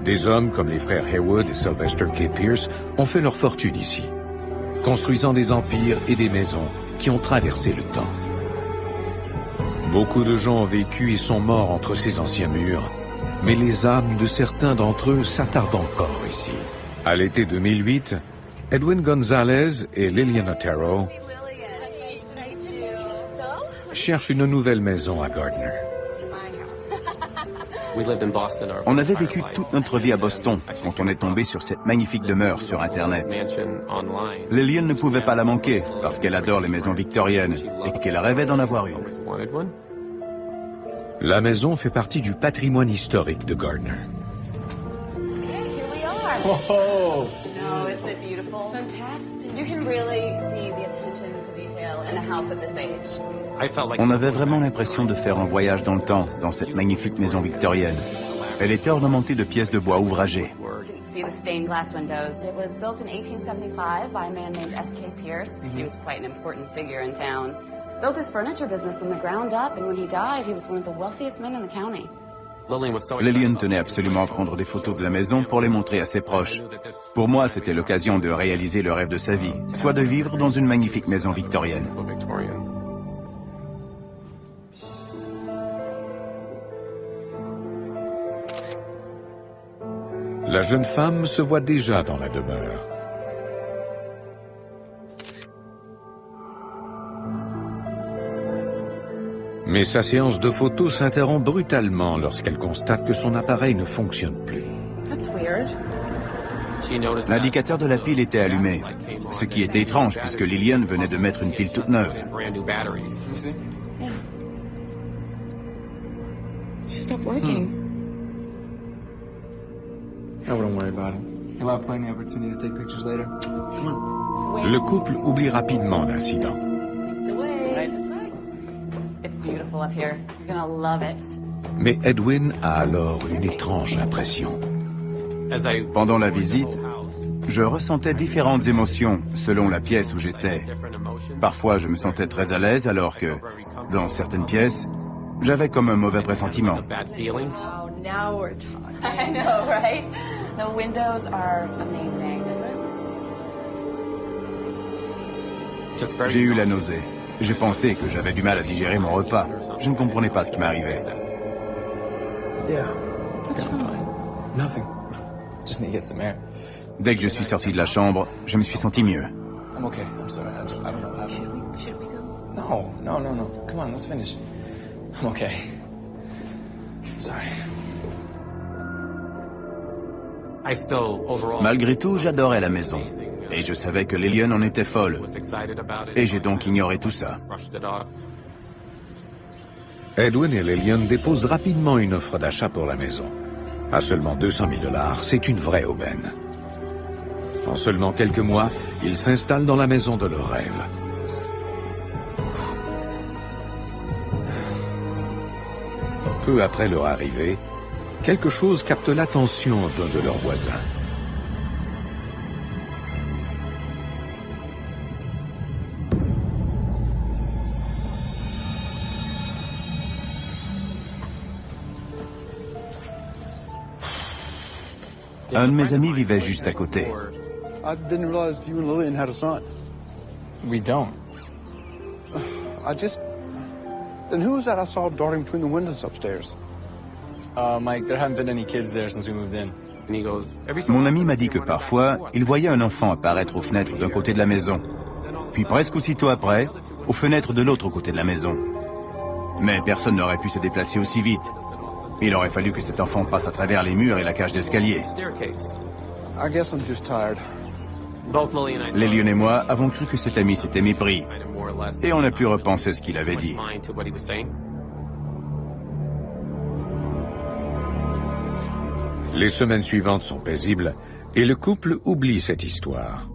Des hommes comme les frères Haywood et Sylvester K. Pierce ont fait leur fortune ici, construisant des empires et des maisons qui ont traversé le temps. Beaucoup de gens ont vécu et sont morts entre ces anciens murs, mais les âmes de certains d'entre eux s'attardent encore ici. À l'été 2008, Edwin Gonzalez et Lillian Otero cherchent une nouvelle maison à Gardner. On avait vécu toute notre vie à Boston quand on est tombé sur cette magnifique demeure sur Internet. Lillian ne pouvait pas la manquer parce qu'elle adore les maisons victoriennes et qu'elle rêvait d'en avoir une. La maison fait partie du patrimoine historique de Gardner. Whoa! No, isn't it beautiful? It's fantastic. You can really see the attention to detail in a house of this age. On avait vraiment l'impression de faire un voyage dans le temps, dans cette magnifique maison victorienne. Elle était ornementée de pièces de bois ouvragées. You can see the stained glass windows. It was built in 1875 by a man named S.K. Pierce. He was quite an important figure in town. Built his furniture business from the ground up, and when he died, he was one of the wealthiest men in the county. Lillian tenait absolument à prendre des photos de la maison pour les montrer à ses proches. Pour moi, c'était l'occasion de réaliser le rêve de sa vie, soit de vivre dans une magnifique maison victorienne. La jeune femme se voit déjà dans la demeure. Mais sa séance de photos s'interrompt brutalement lorsqu'elle constate que son appareil ne fonctionne plus. L'indicateur de la pile était allumé, ce qui était étrange puisque Lillian venait de mettre une pile toute neuve. Stop working. I wouldn't worry about it. You'll have plenty of opportunities to take pictures later. Come on. Le couple oublie rapidement l'incident. It's beautiful up here. You're gonna love it. Mais Edwin a alors une étrange impression. Pendant la visite, je ressentais différentes émotions selon la pièce où j'étais. Parfois, je me sentais très à l'aise alors que, dans certaines pièces, j'avais comme un mauvais pressentiment. Wow, now we're talking. I know, right? The windows are amazing. J'ai eu la nausée. J'ai pensé que j'avais du mal à digérer mon repas. Je ne comprenais pas ce qui m'arrivait. Yeah. I'm fine. Nothing. Just need to get some air. Dès que je suis sorti de la chambre, je me suis senti mieux. I'm okay. I'm sorry. I don't know how. Should we go? No. Come on, let's finish. I'm okay. Sorry. Malgré tout, j'adorais la maison. Et je savais que Lillian en était folle. Et j'ai donc ignoré tout ça. Edwin et Lillian déposent rapidement une offre d'achat pour la maison. À seulement 200 000 $, c'est une vraie aubaine. En seulement quelques mois, ils s'installent dans la maison de leur rêve. Peu après leur arrivée, quelque chose capte l'attention d'un de leurs voisins. Un de mes amis vivait juste à côté. I didn't realize you and Lillian had a son. We don't. Then who was that I saw darting between the windows upstairs? Mike, there haven't been any kids there since we moved in. Mon ami m'a dit que parfois, il voyait un enfant apparaître aux fenêtres d'un côté de la maison, puis presque aussitôt après, aux fenêtres de l'autre côté de la maison. Mais personne n'aurait pu se déplacer aussi vite. Il aurait fallu que cet enfant passe à travers les murs et la cage d'escalier. I guess I'm just tired. Lillian et moi avons cru que cet ami s'était mépris, et on a pu repenser ce qu'il avait dit. Les semaines suivantes sont paisibles et le couple oublie cette histoire.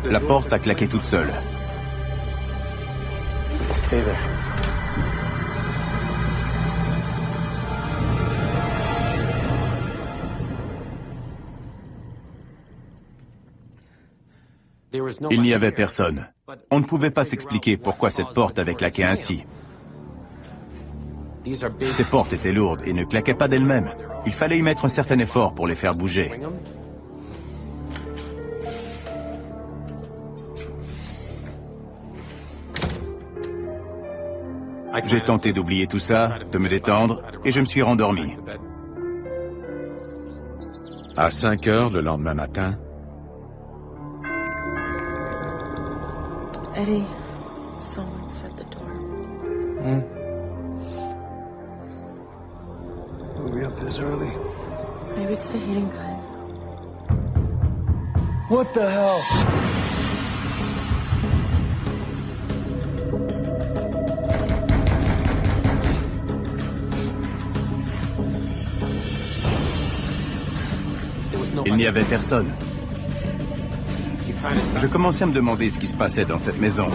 La porte a claqué toute seule. Stay there. Il n'y avait personne. On ne pouvait pas s'expliquer pourquoi cette porte avait claqué ainsi. Ces portes étaient lourdes et ne claquaient pas d'elles-mêmes. Il fallait y mettre un certain effort pour les faire bouger. J'ai tenté d'oublier tout ça, de me détendre, et je me suis rendormi. À 5 heures le lendemain matin, Eddie, someone's at the door. We'll be up this early. Maybe it's the heating, guys. What the hell? Il n'y avait personne. Je commençais à me demander ce qui se passait dans cette maison.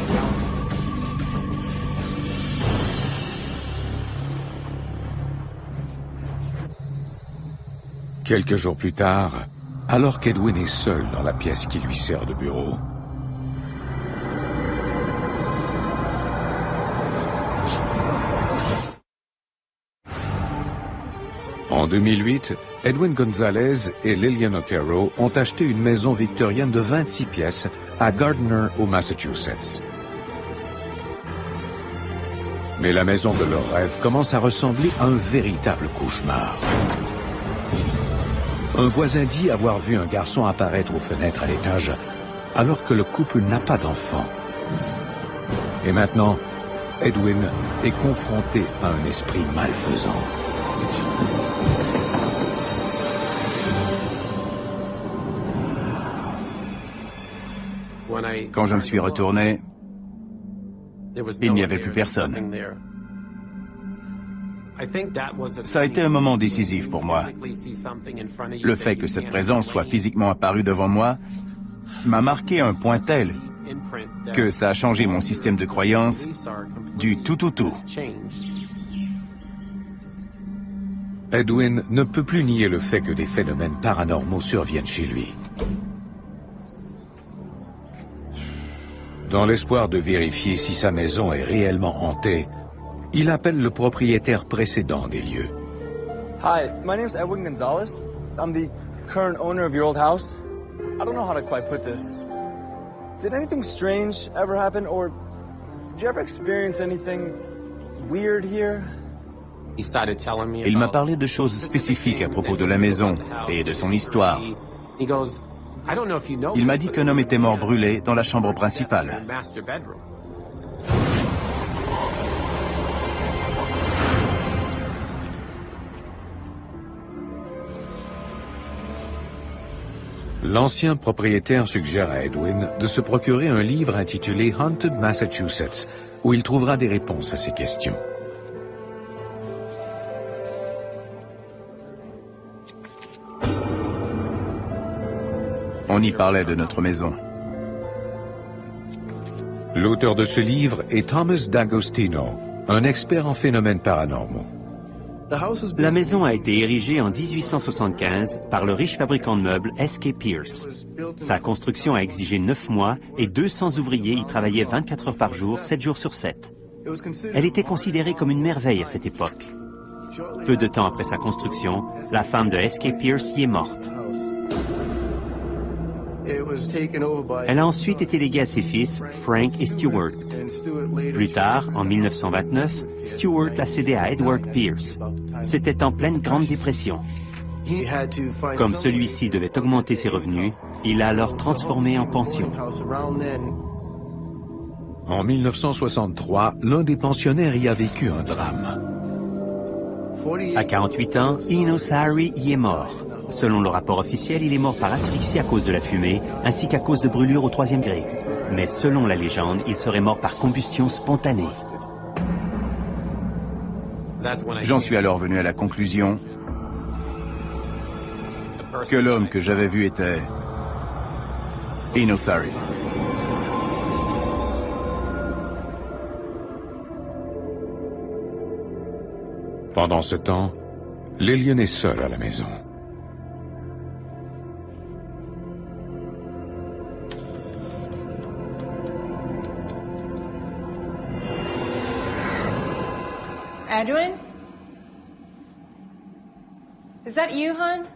quelques jours plus tard, alors qu'Edwin est seul dans la pièce qui lui sert de bureau, en 2008, Edwin Gonzalez et Lillian Otero ont acheté une maison victorienne de 26 pièces à Gardner, au Massachusetts. Mais la maison de leurs rêves commence à ressembler à un véritable cauchemar. Un voisin dit avoir vu un garçon apparaître aux fenêtres à l'étage, alors que le couple n'a pas d'enfant. Et maintenant, Edwin est confronté à un esprit malfaisant. Quand je me suis retourné, il n'y avait plus personne. Ça a été un moment décisif pour moi. Le fait que cette présence soit physiquement apparue devant moi m'a marqué à un point tel que ça a changé mon système de croyance du tout au tout. Edwin ne peut plus nier le fait que des phénomènes paranormaux surviennent chez lui. Dans l'espoir de vérifier si sa maison est réellement hantée, il appelle le propriétaire précédent des lieux. Hi, my name's Edwin Gonzalez. I'm the current owner of your old house. I don't know how to quite put this. Did anything strange ever happen, or did you ever experience anything weird here? Il m'a parlé de choses spécifiques à propos de la maison et de son histoire. Il m'a dit qu'un homme était mort brûlé dans la chambre principale. L'ancien propriétaire suggère à Edwin de se procurer un livre intitulé Haunted Massachusetts, où il trouvera des réponses à ces questions. On y parlait de notre maison. L'auteur de ce livre est Thomas D'Agostino, un expert en phénomènes paranormaux. La maison a été érigée en 1875 par le riche fabricant de meubles S.K. Pierce. Sa construction a exigé 9 mois et 200 ouvriers y travaillaient 24 heures par jour, 7 jours sur 7. Elle était considérée comme une merveille à cette époque. Peu de temps après sa construction, la femme de S.K. Pierce y est morte. Elle a ensuite été léguée à ses fils, Frank et Stuart. Plus tard, en 1929, Stuart l'a cédée à Edward Pierce. C'était en pleine Grande Dépression. Comme celui-ci devait augmenter ses revenus, il l'a alors transformé en pension. En 1963, l'un des pensionnaires y a vécu un drame. À 48 ans, Eno Sari y est mort. Selon le rapport officiel, il est mort par asphyxie à cause de la fumée, ainsi qu'à cause de brûlures au 3e degré. Mais selon la légende, il serait mort par combustion spontanée. J'en suis alors venu à la conclusion que l'homme que j'avais vu était Eno Sari. Pendant ce temps, Lillian est seule à la maison. Edwin? Is that you, hon?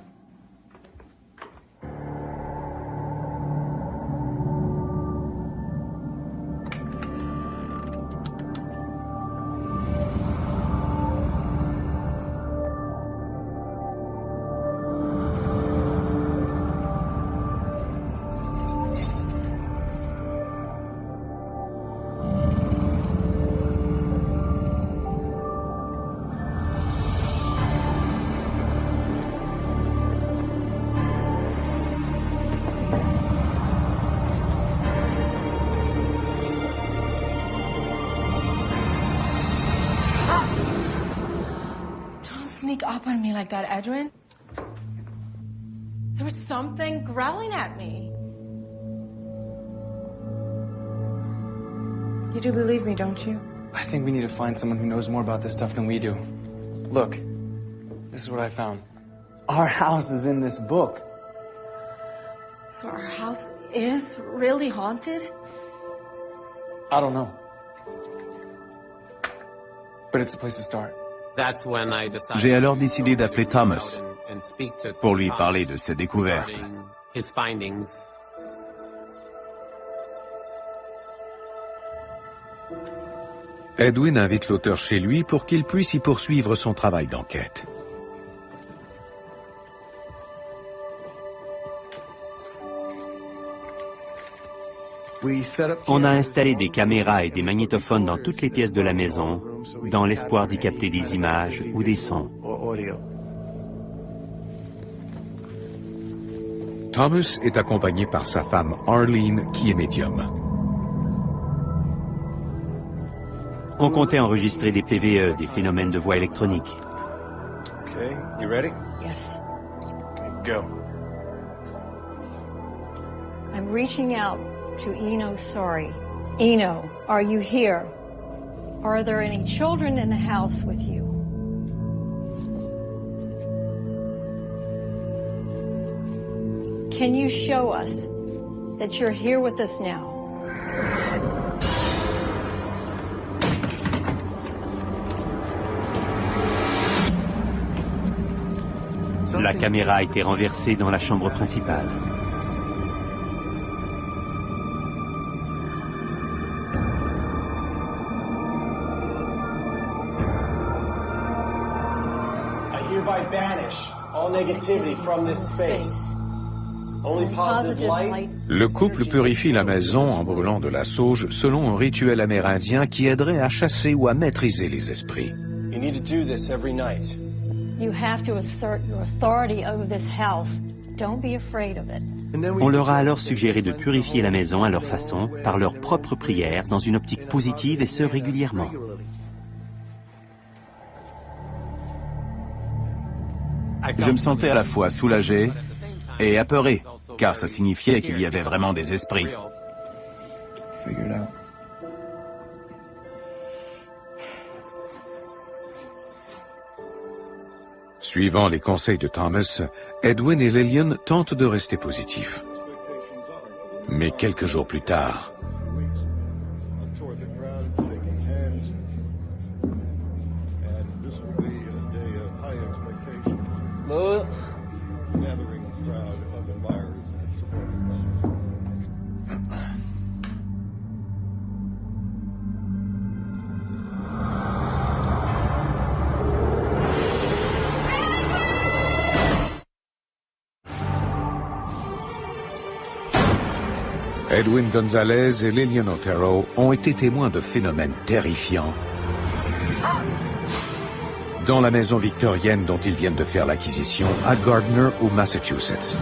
Sneak up on me like that, Edwin. There was something growling at me. You do believe me, don't you? I think we need to find someone who knows more about this stuff than we do. Look, this is what I found. Our house is in this book. So our house is really haunted? I don't know. But it's a place to start. J'ai alors décidé d'appeler Thomas pour lui parler de ses découvertes. Edwin invite l'auteur chez lui pour qu'il puisse y poursuivre son travail d'enquête. On a installé des caméras et des magnétophones dans toutes les pièces de la maison, dans l'espoir d'y capter des images ou des sons. Thomas est accompagné par sa femme Arlene, qui est médium. On comptait enregistrer des PVE, des phénomènes de voix électroniques. Okay, you ready? Yes. Okay, go. I'm reaching out to Eno Sorry. Eno, are you here? Are there any children in the house with you? Can you show us that you're here with us now? La caméra a été renversée dans la chambre principale. Banish all negativity from this space. Only positive light. Le couple purifie la maison en brûlant de la sauge selon un rituel amérindien qui aiderait à chasser ou à maîtriser les esprits. You need to do this every night. You have to assert your authority over this house. Don't be afraid of it. On leur a alors suggéré de purifier la maison à leur façon, par leurs propres prières, dans une optique positive et ce régulièrement. Je me sentais à la fois soulagé et apeuré, car ça signifiait qu'il y avait vraiment des esprits. Figure it out. Suivant les conseils de Thomas, Edwin et Lillian tentent de rester positifs. Mais quelques jours plus tard, Edwin Gonzalez et Lillian Otero ont été témoins de phénomènes terrifiants dans la maison victorienne dont ils viennent de faire l'acquisition à Gardner, au Massachusetts.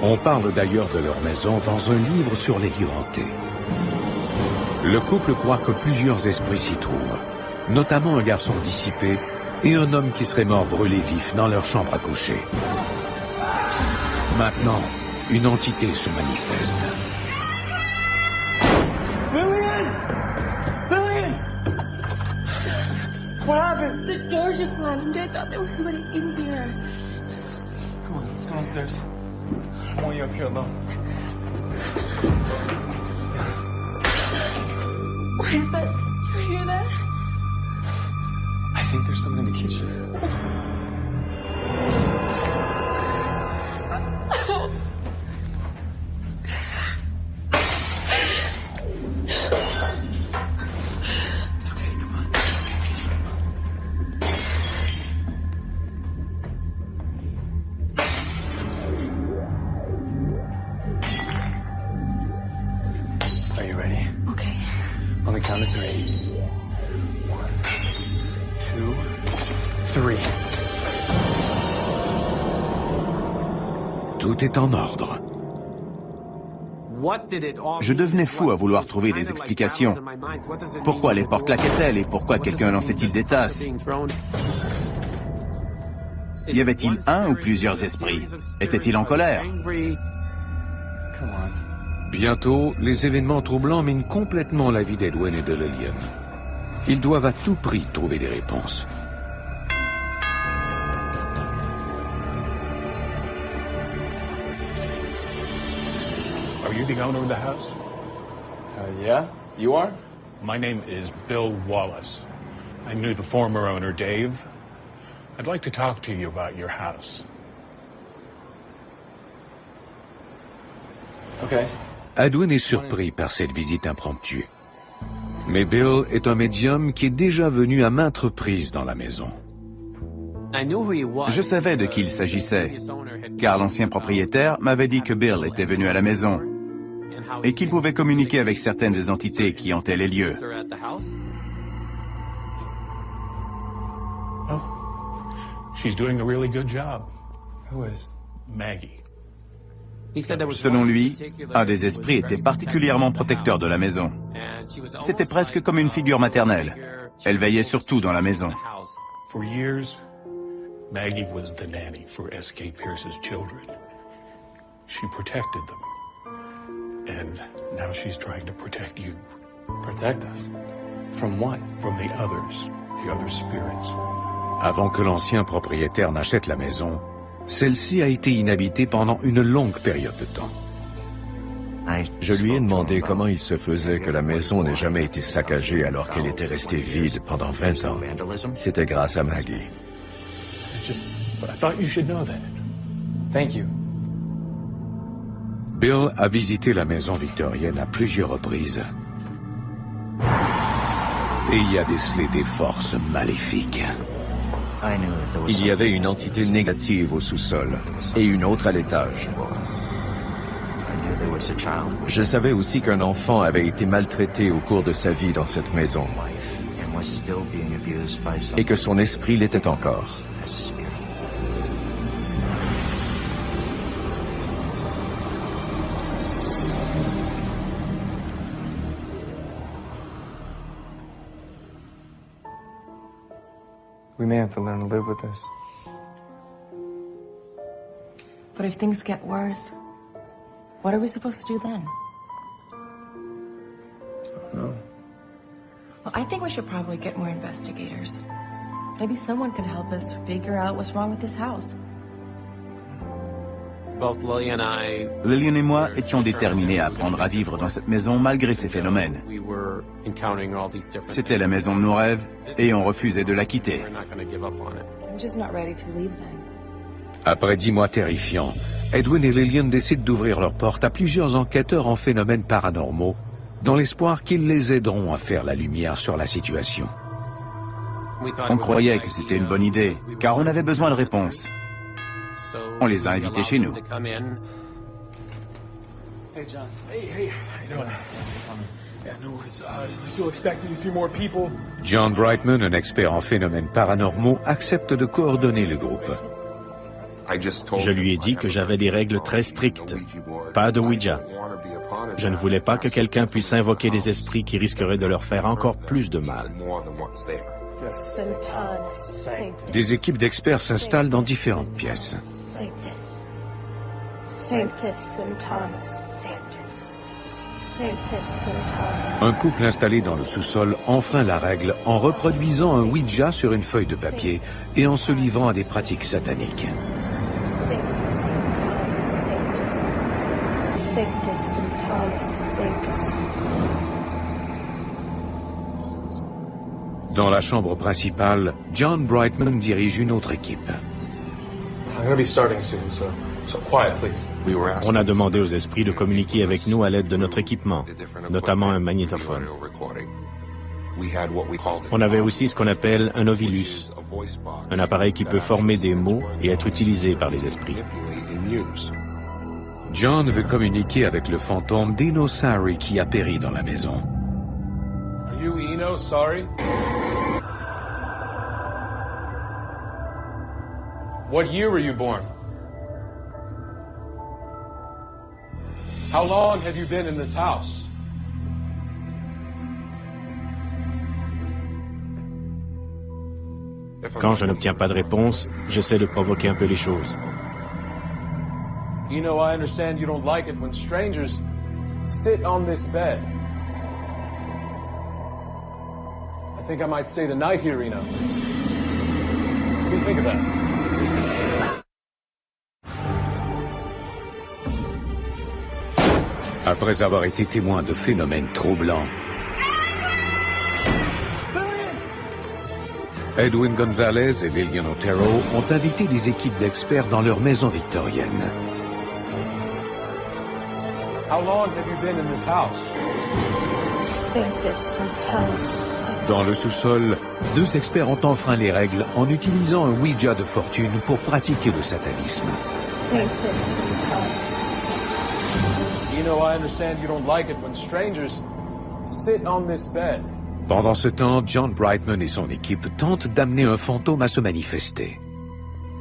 On parle d'ailleurs de leur maison dans un livre sur les lieux hantés. Le couple croit que plusieurs esprits s'y trouvent, notamment un garçon dissipé et un homme qui serait mort brûlé vif dans leur chambre à coucher. Maintenant, une entité se manifeste. Lillian! Lillian! What happened? The door just slammed. I thought there was somebody in here. Come on, let's go downstairs. I don't want you up here alone. What is that? You hear that? I think there's someone in the kitchen. It's okay, come on. Are you ready? Okay. On the count of 3. 1, 2, 3. Tout est en ordre. Je devenais fou à vouloir trouver des explications. Pourquoi les portes claquaient-elles et pourquoi quelqu'un lançait-il des tasses? Y avait-il un ou plusieurs esprits? Était-il en colère? Bientôt, les événements troublants minent complètement la vie d'Edwin et de Lillian. Ils doivent à tout prix trouver des réponses. Are you the owner of the house? Yeah, you are? My name is Bill Wallace. I knew the former owner, Dave. I'd like to talk to you about your house. Okay. Edwin est surpris par cette visite impromptue. Mais Bill est un médium qui est déjà venu à maintes reprises dans la maison. Je savais de qui il s'agissait, car l'ancien propriétaire m'avait dit que Bill était venu à la maison et qu'il pouvait communiquer avec certaines des entités qui hantaient les lieux. Oh, she's doing a really good job. Who is? Maggie. Selon lui, un des esprits était particulièrement protecteur de la maison. C'était presque comme une figure maternelle. Elle veillait sur tout dans la maison. For years, Maggie was the nanny for S.K. Pierce's children. She protected them. And now she's trying to protect you. Protect us? From what? From the other spirits. Avant que l'ancien propriétaire n'achète la maison, celle-ci a été inhabitée pendant une longue période de temps. Je lui ai demandé comment il se faisait que la maison n'ait jamais été saccagée alors qu'elle était restée vide pendant 20 ans. C'était grâce à Maggie. But I thought you should know that. Thank you. Bill a visité la maison victorienne à plusieurs reprises et y a décelé des forces maléfiques. Il y avait une entité négative au sous-sol et une autre à l'étage. Je savais aussi qu'un enfant avait été maltraité au cours de sa vie dans cette maison et que son esprit l'était encore. We may have to learn to live with this. But if things get worse, what are we supposed to do then? No. Well, I think we should probably get more investigators. Maybe someone could help us figure out what's wrong with this house. Lillian et moi étions déterminés à apprendre à vivre dans cette maison malgré ces phénomènes. C'était la maison de nos rêves et on refusait de la quitter. I'm just not ready to leave then. Après 10 mois terrifiants, Edwin et Lillian décident d'ouvrir leurs portes à plusieurs enquêteurs en phénomènes paranormaux, dans l'espoir qu'ils les aideront à faire la lumière sur la situation. On croyait que c'était une bonne idée, car on avait besoin de réponses. On les a invités chez nous. Hey, John. Hey, how you doing? Yeah, no worries. We're still expecting a few more people. John Brightman, un expert en phénomènes paranormaux, accepte de coordonner le groupe. Je lui ai dit que j'avais des règles très strictes. Pas de Ouija. Je ne voulais pas que quelqu'un puisse invoquer des esprits qui risqueraient de leur faire encore plus de mal. Des équipes d'experts s'installent dans différentes pièces. Un couple installé dans le sous-sol enfreint la règle en reproduisant un Ouija sur une feuille de papier et en se livrant à des pratiques sataniques. Dans la chambre principale, John Brightman dirige une autre équipe. On a demandé aux esprits de communiquer avec nous à l'aide de notre équipement, notamment un magnétophone. On avait aussi ce qu'on appelle un ovilus, un appareil qui peut former des mots et être utilisé par les esprits. John veut communiquer avec le fantôme d'Eno Sari qui a péri dans la maison. Are you Eno Sari? What year were you born? How long have you been in this house? Quand je n'obtiens pas de réponse, j'essaie de provoquer un peu les choses. You know, I understand you don't like it when strangers sit on this bed. I think I might stay the night here, Eno. What do you think of that? Après avoir été témoin de phénomènes troublants, Edwin Gonzalez et Lillian Otero ont invité des équipes d'experts dans leur maison victorienne. How long have you been in this house? Dans le sous-sol, deux experts ont enfreint les règles en utilisant un Ouija de fortune pour pratiquer le satanisme. You know, I understand you don't like it when strangers sit on this bed. Pendant ce temps, John Brightman et son équipe tentent d'amener un fantôme à se manifester.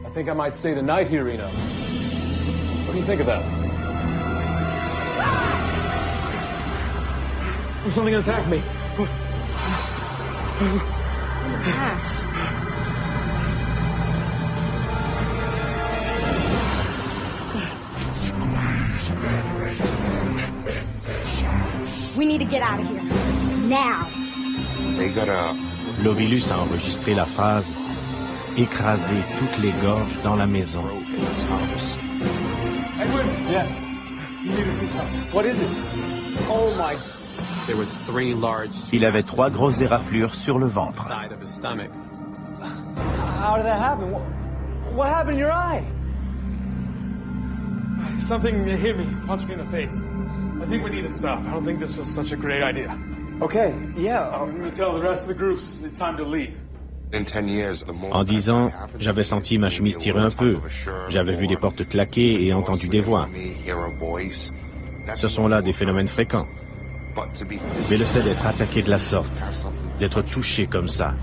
I think I might stay the night here, Eno. What do you think of that? Something attacked me. Ash. We need to get out of here. Now. L'Ovilus a enregistré la phrase « Écraser toutes les gorges dans la maison ». Edwin, yeah. You need to see something. What is it? Oh my. There was 3 large. Il avait 3 grosses éraflures sur le ventre. How did that happen? What happened in your eye? Something hit me, punched me in the face. I think we need to stop. I don't think this was such a great idea. Okay, yeah. I'm going to tell the rest of the groups it's time to leave. En 10 ans, j'avais senti ma chemise tirer un peu. J'avais vu des portes claquer et entendu des voix. Ce sont là des phénomènes fréquents. Mais le fait d'être attaqué de la sorte, d'être touché comme ça,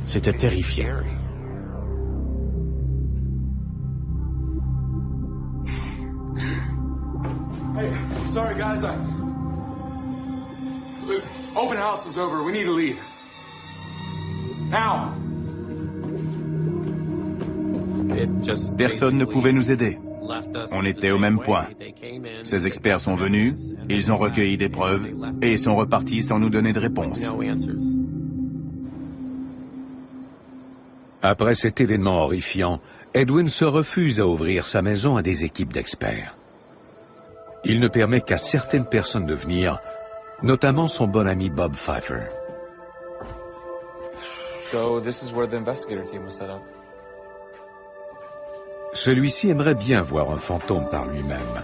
c'était terrifiant. Hey, sorry guys, Look, open house is over. We need to leave. Now. Personne ne pouvait nous aider. On était au même point. Ces experts sont venus, ils ont recueilli des preuves et sont repartis sans nous donner de réponse. Après cet événement horrifiant, Edwin se refuse à ouvrir sa maison à des équipes d'experts. Il ne permet qu'à certaines personnes de venir, notamment son bon ami Bob Pfeiffer. So this is where the investigator team was set up. Celui-ci aimerait bien voir un fantôme par lui-même.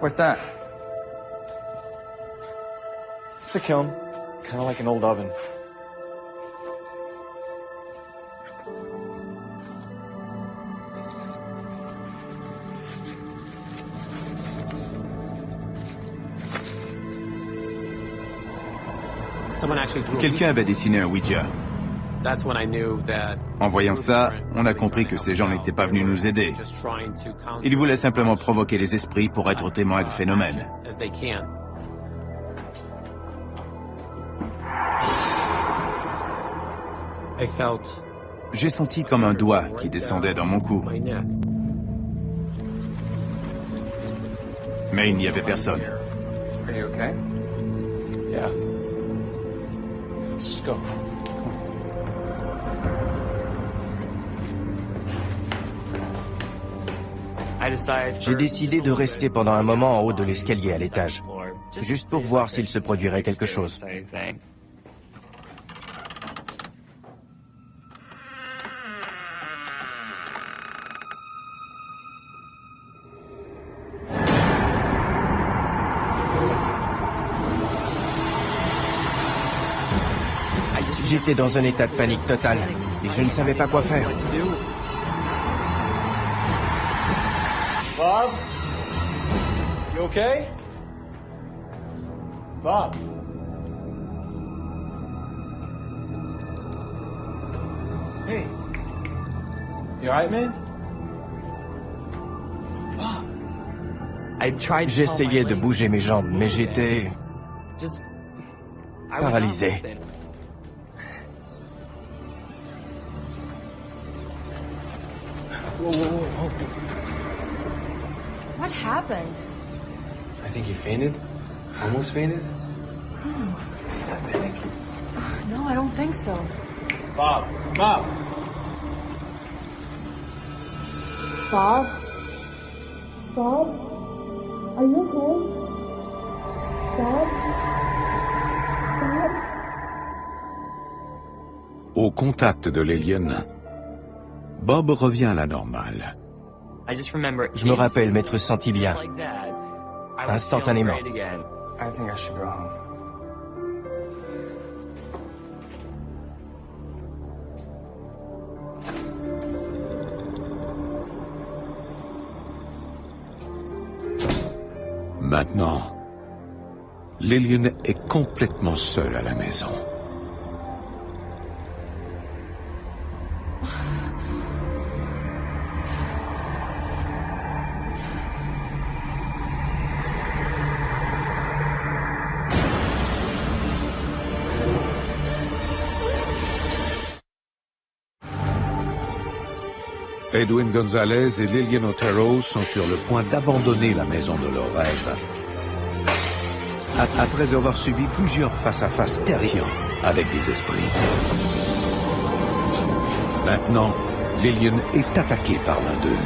What's that? It's a kiln, kind of like an old oven. Quelqu'un avait dessiné un Ouija. En voyant ça, on a compris que ces gens n'étaient pas venus nous aider. Ils voulaient simplement provoquer les esprits pour être témoins de phénomènes. J'ai senti comme un doigt qui descendait dans mon cou. Mais il n'y avait personne. Are you okay? Yeah. Let's just go. J'ai décidé de rester pendant un moment en haut de l'escalier à l'étage, juste pour voir s'il se produirait quelque chose. J'étais dans un état de panique totale et je ne savais pas quoi faire. Bob? You okay? Bob? Hey. You alright, man? Bob? J'essayais de bouger mes jambes, mais j'étais paralysé. Whoa, whoa, whoa, whoa. What happened? I think he fainted. Almost fainted. Is that panic? No, I don't think so. Bob! Bob! Bob? Bob? Are you okay? Bob? Bob? Au contact de l'alien, Bob revient à la normale. Je me rappelle m'être senti bien, instantanément. I think I should go home. Maintenant, l'alien est complètement seul à la maison. Edwin Gonzalez et Lillian Otero sont sur le point d'abandonner la maison de leur rêve. Après avoir subi plusieurs face-à-face terrifiants avec des esprits. Maintenant, Lillian est attaquée par l'un d'eux.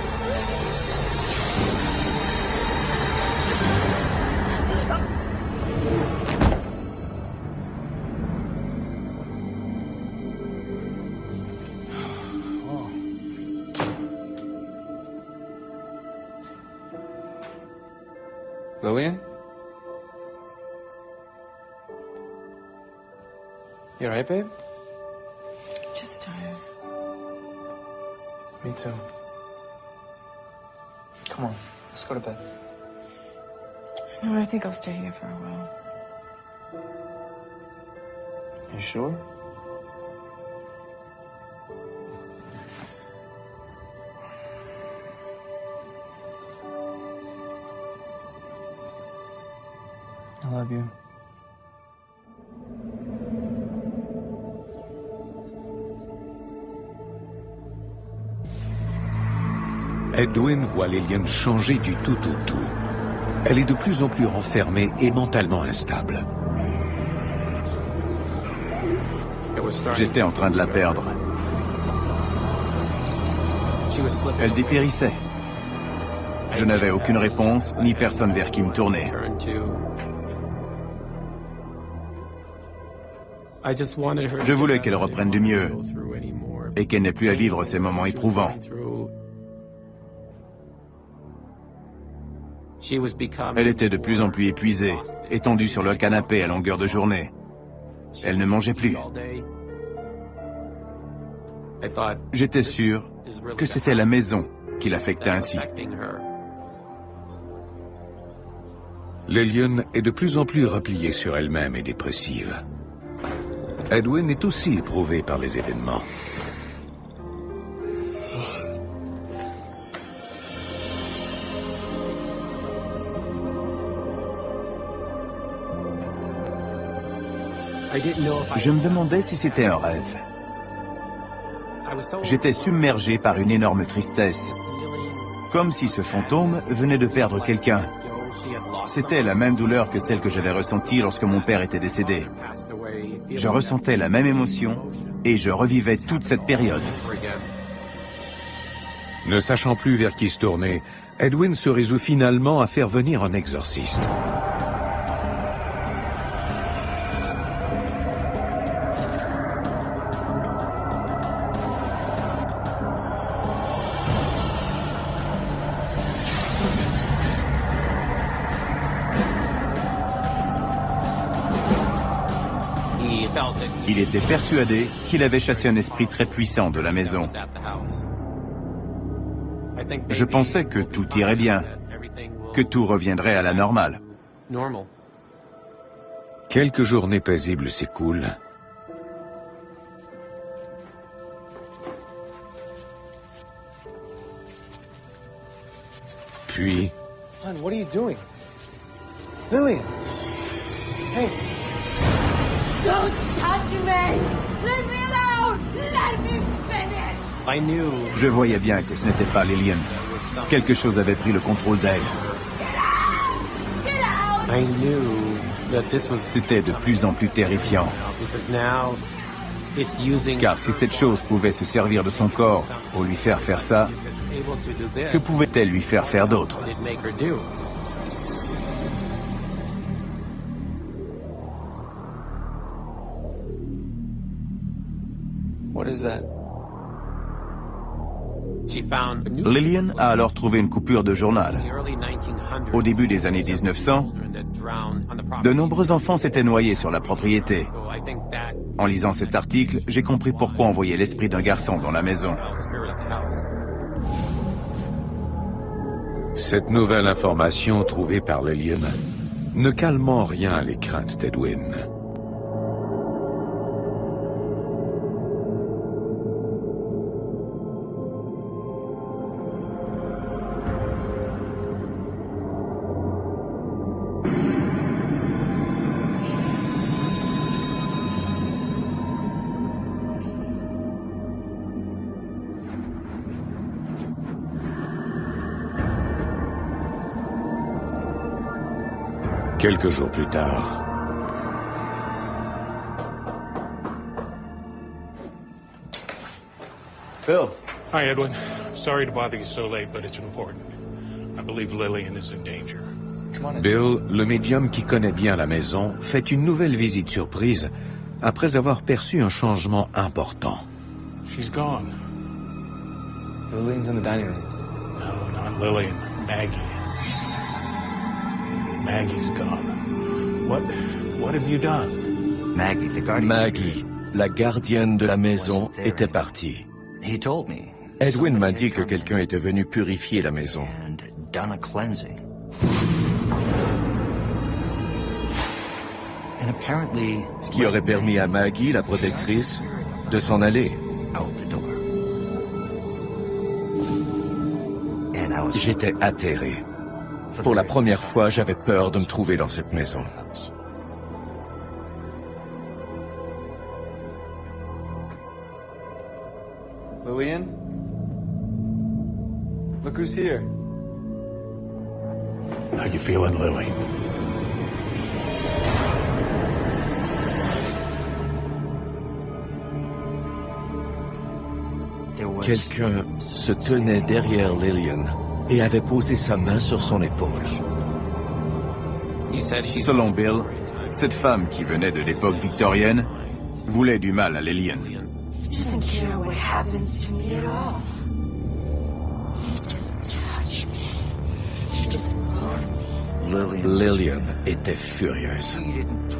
Lillian? You alright, babe? Just tired. Me too. Come on, let's go to bed. No, I think I'll stay here for a while. You sure? I love you. Edwin voit Lillian changer du tout au tout. Elle est de plus en plus renfermée et mentalement instable. J'étais en train de la perdre. Elle dépérissait. Je n'avais aucune réponse, ni personne vers qui me tourner. Je voulais qu'elle reprenne du mieux et qu'elle n'ait plus à vivre ces moments éprouvants. Elle était de plus en plus épuisée, étendue sur le canapé à longueur de journée. Elle ne mangeait plus. J'étais sûr que c'était la maison qui l'affectait ainsi. Lillian est de plus en plus repliée sur elle-même et dépressive. Edwin est aussi éprouvé par les événements. Je me demandais si c'était un rêve. J'étais submergé par une énorme tristesse, comme si ce fantôme venait de perdre quelqu'un C'était la même douleur que celle que j'avais ressentie lorsque mon père était décédé. Je ressentais la même émotion et je revivais toute cette période. Ne sachant plus vers qui se tourner, Edwin se résout finalement à faire venir un exorciste. Il était persuadé qu'il avait chassé un esprit très puissant de la maison. Je pensais que tout irait bien, que tout reviendrait à la normale. Quelques journées paisibles s'écoulent. Puis... Hon, what are you doing? Lillian! Hey! Don't touch me! Leave me alone! Let me finish! Je voyais bien que ce n'était pas Lillian. Quelque chose avait pris le contrôle d'elle. C'était de plus en plus terrifiant. Car si cette chose pouvait se servir de son corps pour lui faire faire ça, que pouvait-elle lui faire faire d'autre? What is that? Lillian a alors trouvé une coupure de journal. Au début des années 1900, de nombreux enfants s'étaient noyés sur la propriété. En lisant cet article, j'ai compris pourquoi on voyait l'esprit d'un garçon dans la maison. Cette nouvelle information trouvée par Lillian ne calme en rien les craintes d'Edwin. Quelques jours plus tard... Bill. Hi, Edwin. Sorry to bother you so late, but it's important. I believe Lillian is in danger. Bill, le médium qui connaît bien la maison, fait une nouvelle visite surprise après avoir perçu un changement important. She's gone. Lillian's in the dining room. No, not Lillian. Maggie. Maggie's gone. What have you done? Maggie, la gardienne de la maison, était partie. Edwin m'a dit que quelqu'un était venu purifier la maison. Ce qui aurait permis à Maggie, la protectrice, de s'en aller. J'étais atterré. Pour la première fois, j'avais peur de me trouver dans cette maison. Lillian? Look who's here. How you feeling, Lily? Quelqu'un se tenait derrière Lillian et avait posé sa main sur son épaule. Selon Bill, cette femme qui venait de l'époque victorienne voulait du mal à Lillian. He doesn't care what happens to me at all. He doesn't touch me. He doesn't move me. Lillian était furieuse.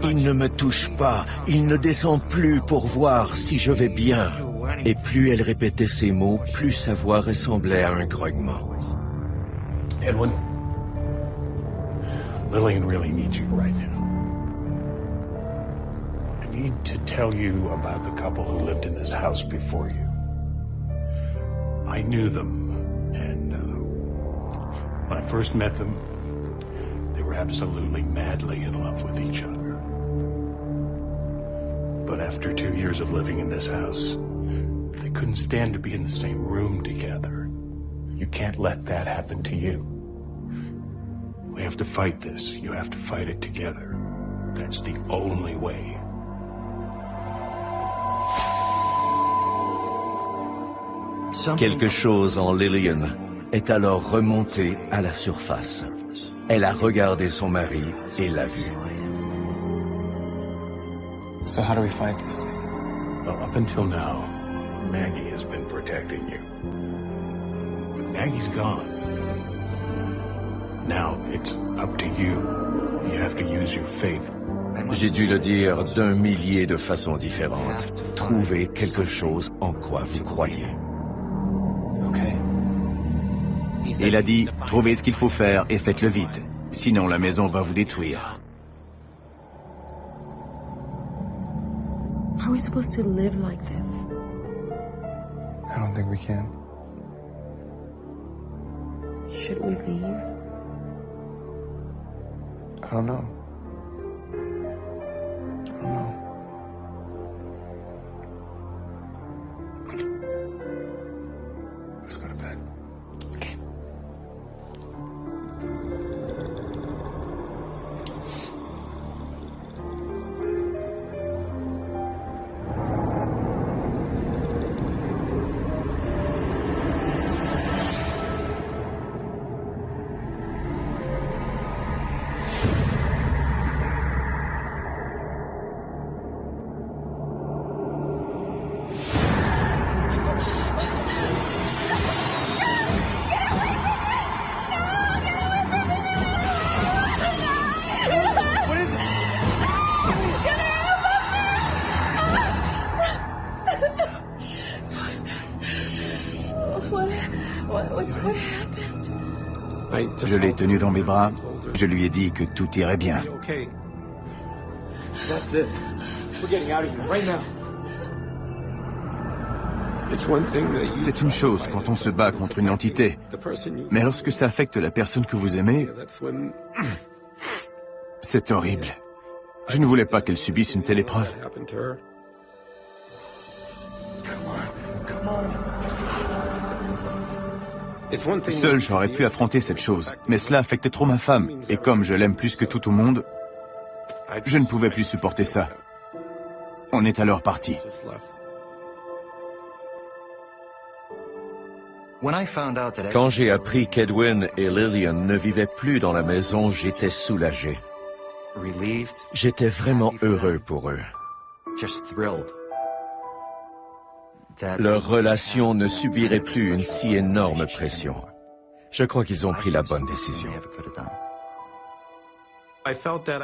Il ne me touche pas, il ne descend plus pour voir si je vais bien. Et plus elle répétait ces mots, plus sa voix ressemblait à un grognement. Edwin, Lillian really needs you right now. I need to tell you about the couple who lived in this house before you. I knew them, and when I first met them, they were absolutely madly in love with each other. But after 2 years of living in this house, they couldn't stand to be in the same room together. You can't let that happen to you. We have to fight this. You have to fight it together. That's the only way. Quelque chose en Lillian est alors remonté à la surface. Elle a regardé son mari et l'a vu. So how do we fight this thing? Well, up until now, Maggie has been protecting you. But Maggie's gone. Now it's up to you. You have to use your faith. J'ai dû le dire d'un millier de façons différentes. Trouvez quelque chose en quoi vous croyez. Il a dit, trouvez ce qu'il faut faire et faites-le vite. Sinon la maison va vous détruire. Are we supposed to live like this? I don't think we can. Should we leave? I don't know. I don't know. Let's go to bed. Okay. Je l'ai tenu dans mes bras. Je lui ai dit que tout irait bien. That's it. We're getting out of here right now. C'est une chose quand on se bat contre une entité, mais lorsque ça affecte la personne que vous aimez, c'est horrible. Je ne voulais pas qu'elle subisse une telle épreuve. Seul, j'aurais pu affronter cette chose, mais cela affectait trop ma femme, et comme je l'aime plus que tout au monde, je ne pouvais plus supporter ça. On est alors partis. Quand j'ai appris qu'Edwin et Lillian ne vivaient plus dans la maison, j'étais soulagé. J'étais vraiment heureux pour eux. Leur relation ne subirait plus une si énorme pression. Je crois qu'ils ont pris la bonne décision.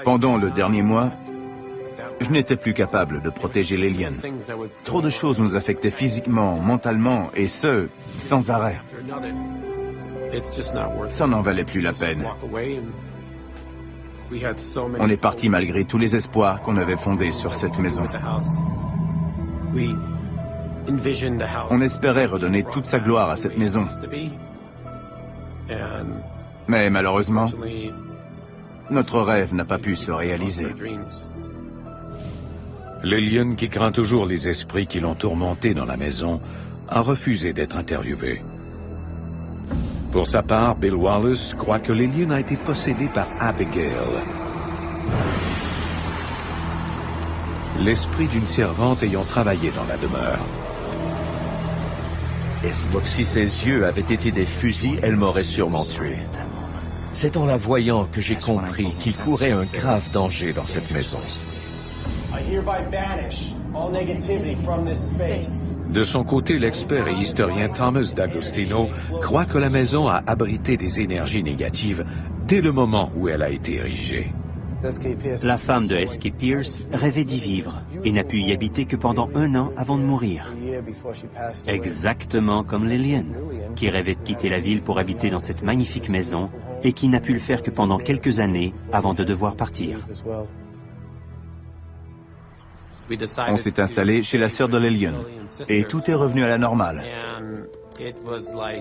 Pendant le dernier mois, je n'étais plus capable de protéger Lillian. Trop de choses nous affectaient physiquement, mentalement, et ce, sans arrêt. Ça n'en valait plus la peine. On est parti malgré tous les espoirs qu'on avait fondés sur cette maison. On espérait redonner toute sa gloire à cette maison. Mais malheureusement, notre rêve n'a pas pu se réaliser. Lillian, qui craint toujours les esprits qui l'ont tourmenté dans la maison, a refusé d'être interviewé. Pour sa part, Bill Wallace croit que Lillian a été possédée par Abigail, l'esprit d'une servante ayant travaillé dans la demeure. Si ses yeux avaient été des fusils, elle m'aurait sûrement tué. C'est en la voyant que j'ai compris qu'il courait un grave danger dans cette maison. De son côté, l'expert et historien Thomas D'Agostino croit que la maison a abrité des énergies négatives dès le moment où elle a été érigée. La femme de S.K. Pierce rêvait d'y vivre et n'a pu y habiter que pendant 1 an avant de mourir. Exactement comme Lillian, qui rêvait de quitter la ville pour habiter dans cette magnifique maison et qui n'a pu le faire que pendant quelques années avant de devoir partir. On s'est installé chez la sœur de Lillian et tout est revenu à la normale.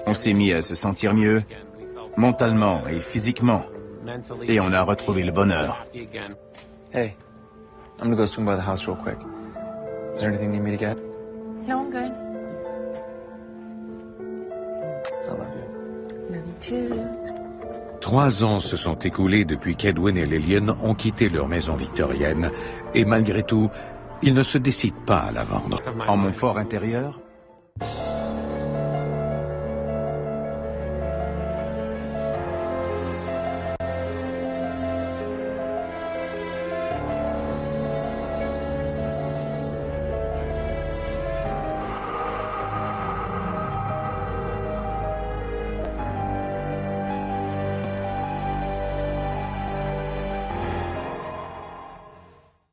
On s'est mis à se sentir mieux, mentalement et physiquement, et on a retrouvé le bonheur. Hey, I'm gonna go swing by the house real quick. Is there anything you need me to get? No, I'm good. I love you. Love you too. 3 ans se sont écoulés depuis qu'Edwin et Lillian ont quitté leur maison victorienne, et malgré tout, ils ne se décident pas à la vendre. En mon fort intérieur,